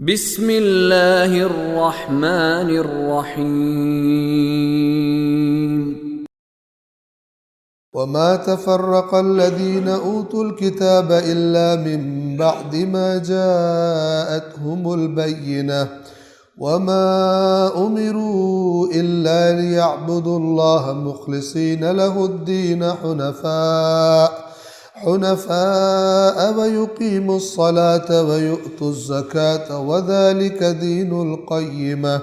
بسم اللہ الرحمن الرحیم وما تفرق الذين أوتوا الكتاب إلا من بعد ما جاءتهم البينة وما أمروا إلا ليعبدوا الله مخلصين له الدين حنفاء ويقيموا الصلاة ويؤتوا الزكاة وذلك دين القيمة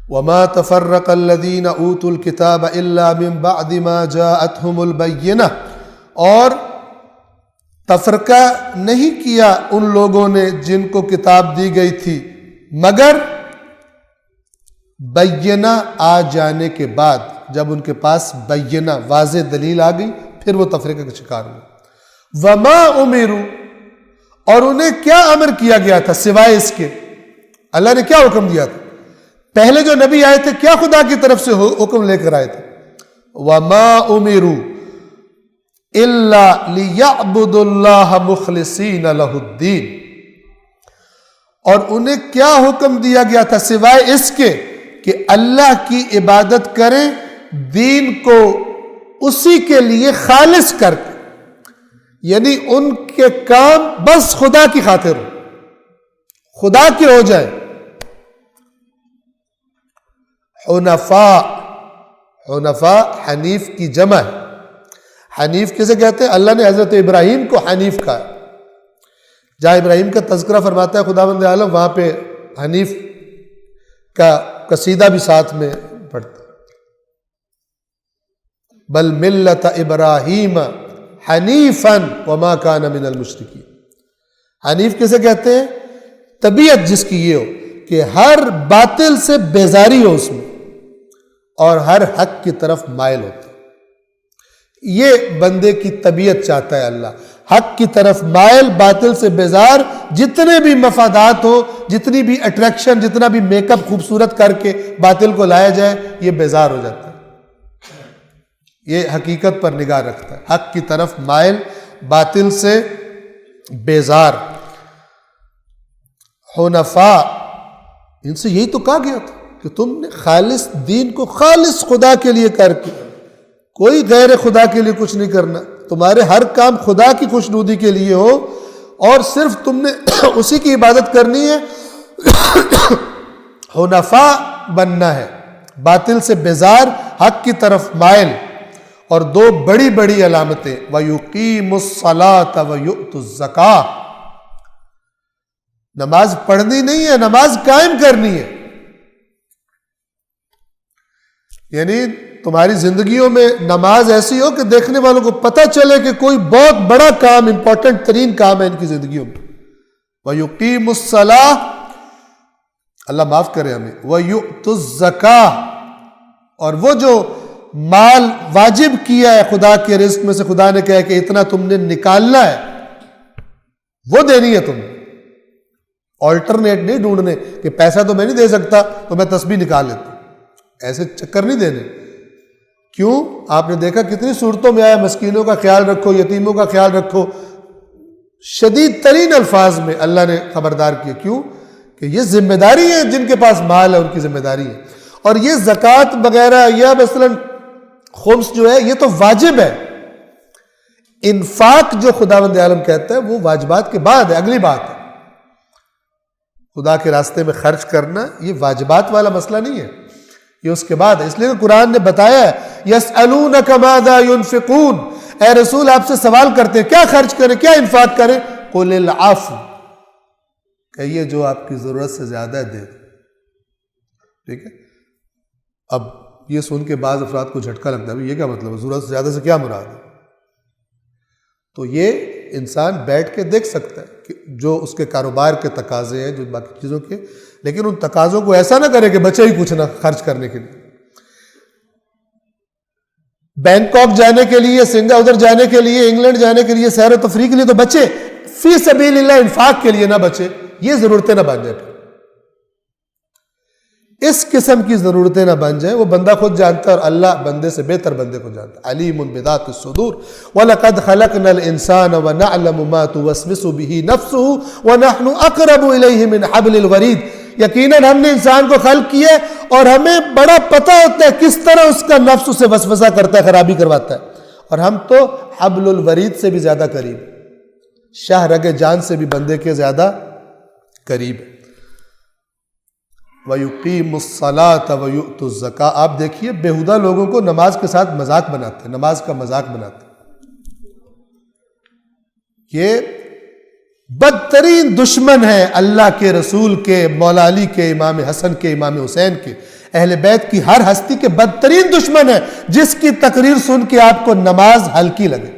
وما تفرق الذين اوتوا الكتاب الا من بعد ما جاءتهم البينة، اور تفرقہ نہیں کیا ان لوگوں نے جن کو کتاب دی گئی تھی مگر بینہ آ جانے کے بعد، جب ان کے پاس بینہ واضح دلیل آ گئی پھر وہ تفرقہ کا شکار ہوئے۔ وما امروا، اور انہیں کیا امر کیا گیا تھا سوائے اس کے، اللہ نے کیا حکم دیا تھا؟ پہلے جو نبی آئے تھے کیا خدا کی طرف سے حکم لے کر آئے تھے؟ وَمَا أُمِرُوا إِلَّا لِيَعْبُدُوا اللَّهَ مُخْلِصِينَ لَهُ الدِّينَ، اور انہیں کیا حکم دیا گیا تھا سوائے اس کے کہ اللہ کی عبادت کریں، دین کو اسی کے لیے خالص کر کے، یعنی ان کے کام بس خدا کی خاطر ہو، خدا کے ہو جائے۔ حنفاء حنیف کی جمع ہے۔ حنیف کسے کہتے ہیں؟ اللہ نے حضرت ابراہیم کو حنیف کہا، جہاں ابراہیم کا تذکرہ فرماتا ہے خداوند عالم، وہاں پہ حنیف کا قصیدہ بھی ساتھ میں پڑھتا ہے، بل ملت ابراہیم حنیفا وما کان من المشرکین۔ حنیف کسے کہتے ہیں؟ طبیعت جس کی یہ ہو کہ ہر باطل سے بیزاری ہو اس میں اور ہر حق کی طرف مائل ہوتا ہے۔ یہ بندے کی طبیعت چاہتا ہے اللہ، حق کی طرف مائل، باطل سے بیزار، جتنے بھی مفادات ہو، جتنی بھی اٹریکشن، جتنا بھی میک اپ خوبصورت کر کے باطل کو لایا جائے، یہ بیزار ہو جاتا ہے، یہ حقیقت پر نگاہ رکھتا ہے، حق کی طرف مائل، باطل سے بیزار۔ حنفاء، ان سے یہی تو کہا گیا تھا کہ تم نے خالص دین کو خالص خدا کے لیے کر کے، کوئی غیر خدا کے لیے کچھ نہیں کرنا، تمہارے ہر کام خدا کی خوشنودی کے لیے ہو اور صرف تم نے اسی کی عبادت کرنی ہے۔ حنفاء بننا ہے، باطل سے بیزار، حق کی طرف مائل، اور دو بڑی بڑی علامتیں، وَيُقِيمُ الصَّلَاةَ وَيُؤْتُ الزَّكَاةَ، نماز پڑھنی نہیں ہے، نماز قائم کرنی ہے۔ یعنی تمہاری زندگیوں میں نماز ایسی ہو کہ دیکھنے والوں کو پتہ چلے کہ کوئی بہت بڑا کام، امپورٹنٹ ترین کام ہے ان کی زندگیوں میں۔ وَيُقِيمُ الصَّلَاةَ، اللہ معاف کرے ہمیں، وَيُؤْتُ الزَّكَاةَ، اور وہ جو مال واجب کیا ہے خدا کے رزق میں سے، خدا نے کہا کہ اتنا تم نے نکالنا ہے، وہ دینی ہے تم نے، آلٹرنیٹ نہیں ڈھونڈنے کہ پیسہ تو میں نہیں دے سکتا تو میں تسبیح نکال لیتا ہوں، ایسے چکر نہیں دینے۔ کیوں؟ آپ نے دیکھا کتنی صورتوں میں آیا، مسکینوں کا خیال رکھو، یتیموں کا خیال رکھو، شدید ترین الفاظ میں اللہ نے خبردار کیا۔ کیوں؟ کہ یہ ذمہ داری ہے، جن کے پاس مال ہے ان کی ذمہ داری ہے، اور یہ زکوٰۃ وغیرہ یا مثلا خمس جو ہے یہ تو واجب ہے۔ انفاق جو خداوند عالم کہتا ہے وہ واجبات کے بعد ہے، اگلی بات ہے۔ خدا کے راستے میں خرچ کرنا یہ واجبات والا مسئلہ نہیں ہے، یہ اس کے بعد ہے۔ اس لیے قرآن نے بتایا ہے، یسألونک ماذا ينفقون، اے رسول آپ سے سوال کرتے ہیں کیا خرچ کریں، کیا انفاق کریں، قل العفو، کہیے جو آپ کی ضرورت سے زیادہ ہے دے دو۔ ٹھیک ہے؟ اب یہ سن کے بعض افراد کو جھٹکا لگتا ہے، یہ کیا مطلب ہے، ضرورت سے زیادہ سے کیا مراد ہے؟ تو یہ انسان بیٹھ کے دیکھ سکتا ہے کہ جو اس کے کاروبار کے تقاضے ہیں، جو باقی چیزوں کے، لیکن ان تقاضوں کو ایسا نہ کرے کہ بچے ہی کچھ نہ خرچ کرنے کے لیے۔ بینکاک جانے کے لیے، ادھر جانے کے لیے، انگلینڈ جانے کے لیے، سیر و تفریح کے لیے تو بچے، فی سبیل اللہ انفاق کے لیے نہ بچے، یہ ضرورتیں نہ بن جائے۔ اس قسم کی ضرورتیں نہ بن جائیں. وہ بندہ خود جانتا ہے اور اللہ بندے سے بہتر بندے کو جانتا ہے. علیم بذات الصدور. وَلَقَدْ خَلَقْنَا الْإِنسَانَ وَنَعْلَمُ مَا تُوَسْوِسُ بِهِ نَفْسُهُ وَنَحْنُ أَقْرَبُ إِلَيْهِ مِنْ حَبْلِ الْوَرِيدِ. یقیناً ہم نے انسان کو خلق کیا اور ہمیں بڑا پتہ ہوتا ہے کس طرح اس کا نفس اسے وسوسہ کرتا ہے, خرابی کرواتا ہے. اور ہم تو حبل الورید سے بھی زیادہ قریب, شاہ رگ جان سے بھی بندے کے زیادہ قریب. وَيُقِيمُ الصَّلَاةَ وَيُؤْتُ الزَّكَاةَ. آپ دیکھیے بیہودہ لوگوں کو نماز کے ساتھ مذاق بناتے ہیں, نماز کا مذاق بناتے ہیں. یہ بدترین دشمن ہے اللہ کے رسول کے, مولا علی کے, امام حسن کے, امام حسین کے, اہل بیت کی ہر ہستی کے بدترین دشمن ہے جس کی تقریر سن کے آپ کو نماز ہلکی لگے.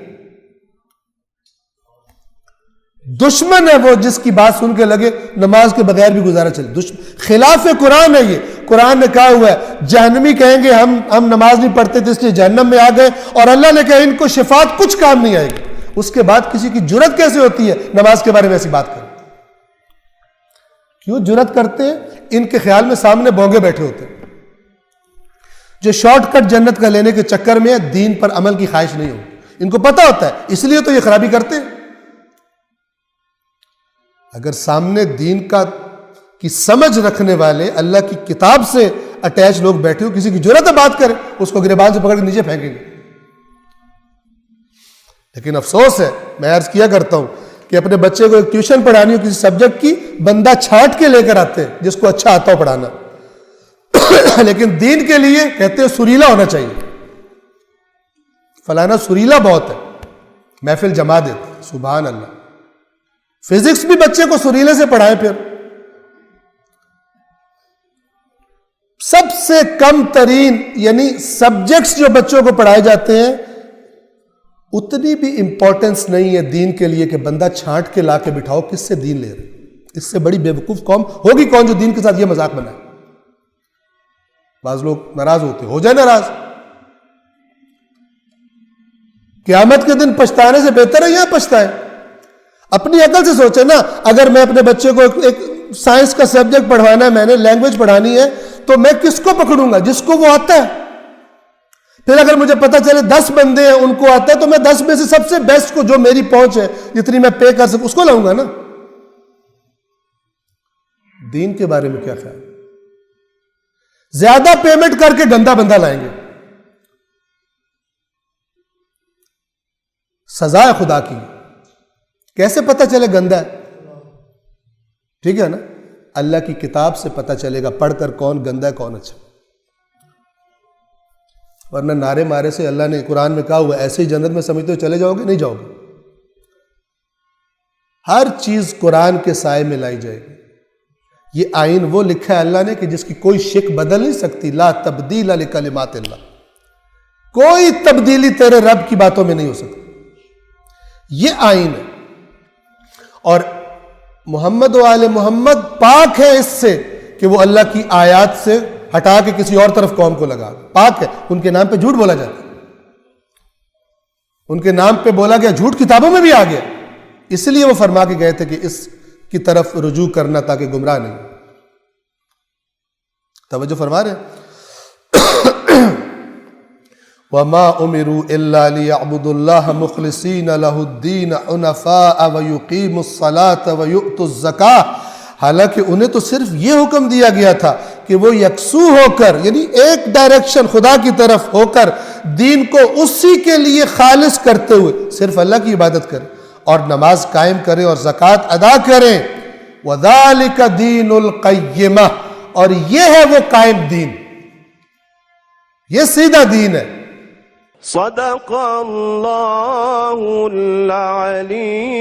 دشمن ہے وہ جس کی بات سن کے لگے نماز کے بغیر بھی گزارا چلے. خلاف قرآن ہے یہ. قرآن نے کہا ہوا ہے جہنمی کہیں گے ہم نماز نہیں پڑھتے تھے اس لیے جہنم میں آ گئے, اور اللہ نے کہا ان کو شفاعت کچھ کام نہیں آئے گی. اس کے بعد کسی کی جرت کیسے ہوتی ہے نماز کے بارے میں ایسی بات کریں؟ کیوں جرت کرتے ہیں؟ ان کے خیال میں سامنے بونگے بیٹھے ہوتے ہیں جو شارٹ کٹ جنت کا لینے کے چکر میں دین پر عمل کی خواہش نہیں ہوتی. ان کو پتہ ہوتا ہے, اس لیے تو یہ خرابی کرتے ہیں. اگر سامنے دین کی سمجھ رکھنے والے اللہ کی کتاب سے اٹیچ لوگ بیٹھے ہو, کسی کی جرت ہے بات کرے, اس کو گریبان سے پکڑ کے نیچے پھینکیں گے. لیکن افسوس ہے, میں عرض کیا کرتا ہوں کہ اپنے بچے کو ایک ٹیوشن پڑھانی ہو کسی سبجیکٹ کی, بندہ چھانٹ کے لے کر آتے ہیں جس کو اچھا آتا ہو پڑھانا, لیکن دین کے لیے کہتے ہیں سریلا ہونا چاہیے. فلانا سریلا بہت ہے, محفل جما دیتے. سبحان اللہ. فزکس بھی بچے کو سریلے سے پڑھائیں. پھر سب سے کم ترین یعنی سبجیکٹس جو بچوں کو پڑھائے جاتے ہیں اتنی بھی امپورٹنس نہیں ہے دین کے لیے کہ بندہ چھانٹ کے لا کے بٹھاؤ. کس سے دین لے رہے؟ اس سے بڑی بے وقوف قوم ہوگی کون جو دین کے ساتھ یہ مذاق بنائے. بعض لوگ ناراض ہوتے, ہو جائے ناراض. قیامت کے دن پچھتانے سے بہتر ہے یہاں پچھتائے. اپنی عقل سے سوچے نا, اگر میں اپنے بچے کو ایک سائنس کا سبجیکٹ پڑھوانا ہے, میں نے لینگویج پڑھانی ہے, تو میں کس کو پکڑوں گا؟ جس کو وہ آتا ہے. پھر اگر مجھے پتا چلے 10 بندے ہیں ان کو آتا ہے تو میں 10 میں سے سب سے بیسٹ کو جو میری پہنچ ہے جتنی میں پے کر سکوں اس کو لاؤں گا نا. دین کے بارے میں کیا خیال؟ زیادہ پیمنٹ کر کے گندا بندہ لائیں گے. سزا ہے خدا کی. کیسے پتہ چلے گندا ہے؟ ٹھیک ہے نا, اللہ کی کتاب سے پتہ چلے گا پڑھ کر کون گندا ہے کون اچھا. ورنہ نعرے مارے سے اللہ نے قرآن میں کہا ہوا ایسے ہی جنت میں سمجھتے ہو چلے جاؤ گے, نہیں جاؤ گے. ہر چیز قرآن کے سائے میں لائی جائے گی. یہ آئین وہ لکھا ہے اللہ نے کہ جس کی کوئی شک بدل نہیں سکتی. لا تبدیل لکلمات اللہ. کوئی تبدیلی تیرے رب کی باتوں میں نہیں ہو سکتی. یہ آئین ہے. اور محمد و آل محمد پاک ہے اس سے کہ وہ اللہ کی آیات سے ہٹا کے کسی اور طرف قوم کو لگا. پاک ہے. ان کے نام پہ جھوٹ بولا جاتا ہے, ان کے نام پہ بولا گیا جھوٹ کتابوں میں بھی آ گیا. اس لیے وہ فرما کے گئے تھے کہ اس کی طرف رجوع کرنا تاکہ گمراہ نہیں. توجہ فرما رہے وَمَا أُمِرُوا إِلَّا لِيَعْبُدُوا اللَّهَ مُخْلِصِينَ لَهُ الدِّينَ حُنَفَاءَ وَيُقِيمُوا الصَّلَاةَ وَيُؤْتُوا الزَّكَاةَ. حالانکہ انہیں تو صرف یہ حکم دیا گیا تھا کہ وہ یکسو ہو کر یعنی ایک ڈائریکشن خدا کی طرف ہو کر دین کو اسی کے لیے خالص کرتے ہوئے صرف اللہ کی عبادت کریں اور نماز قائم کریں اور زکوٰۃ ادا کریں. وَذَلِكَ دِينُ الْقَيِّمَةِ. اور یہ ہے وہ قائم دین, یہ سیدھا دین ہے. صدق اللہ العلی